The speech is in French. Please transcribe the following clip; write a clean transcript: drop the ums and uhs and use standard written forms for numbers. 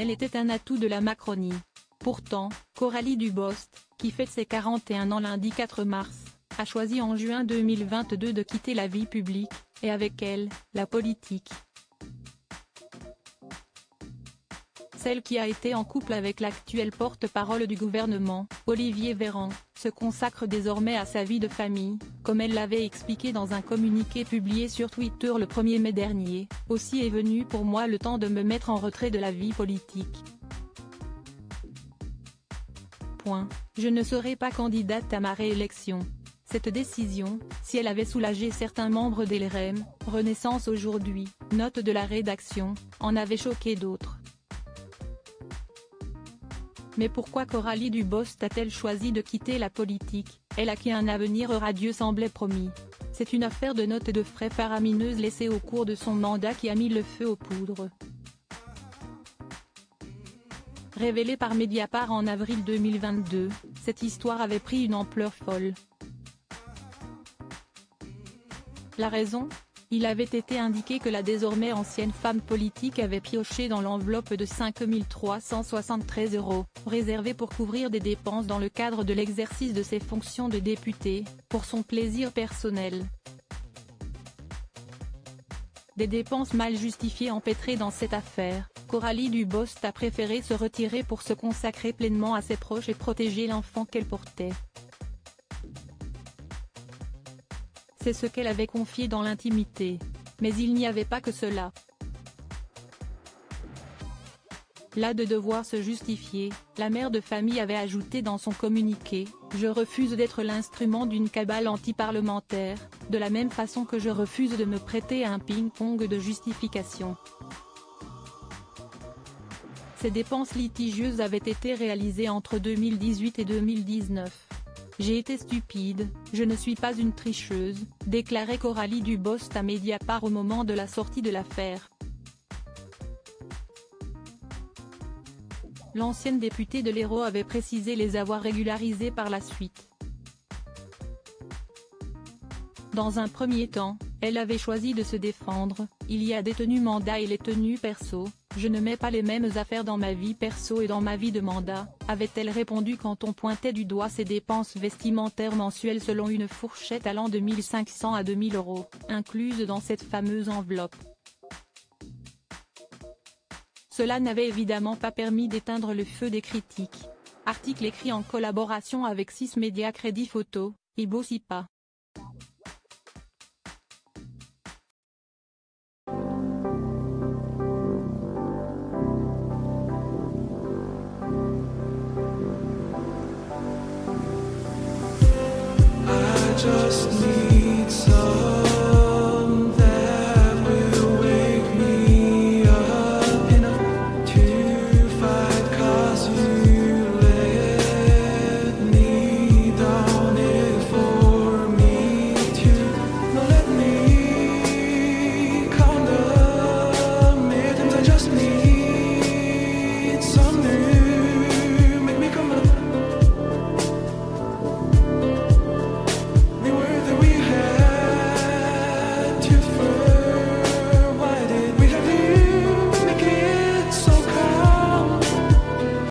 Elle était un atout de la Macronie. Pourtant, Coralie Dubost, qui fête ses 41 ans lundi 4 mars, a choisi en juin 2022 de quitter la vie publique, et avec elle, la politique. Celle qui a été en couple avec l'actuel porte-parole du gouvernement, Olivier Véran, se consacre désormais à sa vie de famille, comme elle l'avait expliqué dans un communiqué publié sur Twitter le 1er mai dernier. Aussi est venu pour moi le temps de me mettre en retrait de la vie politique. Je ne serai pas candidate à ma réélection. Cette décision, si elle avait soulagé certains membres d'LREM, Renaissance aujourd'hui, note de la rédaction, en avait choqué d'autres. Mais pourquoi Coralie Dubost a-t-elle choisi de quitter la politique, elle à qui un avenir radieux semblait promis? C'est une affaire de notes de frais faramineuses laissées au cours de son mandat qui a mis le feu aux poudres. Révélée par Mediapart en avril 2022, cette histoire avait pris une ampleur folle. La raison ? Il avait été indiqué que la désormais ancienne femme politique avait pioché dans l'enveloppe de 5 373 € réservée pour couvrir des dépenses dans le cadre de l'exercice de ses fonctions de députée, pour son plaisir personnel. Des dépenses mal justifiées empêtrées dans cette affaire, Coralie Dubost a préféré se retirer pour se consacrer pleinement à ses proches et protéger l'enfant qu'elle portait. C'est ce qu'elle avait confié dans l'intimité. Mais il n'y avait pas que cela. Là de devoir se justifier, la mère de famille avait ajouté dans son communiqué « Je refuse d'être l'instrument d'une cabale anti-parlementaire, de la même façon que je refuse de me prêter à un ping-pong de justification ». Ces dépenses litigieuses avaient été réalisées entre 2018 et 2019. J'ai été stupide, je ne suis pas une tricheuse, déclarait Coralie Dubost à Mediapart au moment de la sortie de l'affaire. L'ancienne députée de l'Hérault avait précisé les avoir régularisés par la suite. Dans un premier temps, elle avait choisi de se défendre, il y a des tenues mandat et les tenues perso, je ne mets pas les mêmes affaires dans ma vie perso et dans ma vie de mandat, avait-elle répondu quand on pointait du doigt ses dépenses vestimentaires mensuelles selon une fourchette allant de 1 500 à 2 000 €, incluses dans cette fameuse enveloppe. Cela n'avait évidemment pas permis d'éteindre le feu des critiques. Article écrit en collaboration avec 6 médias Crédit Photo, Ibo Sipa. Just need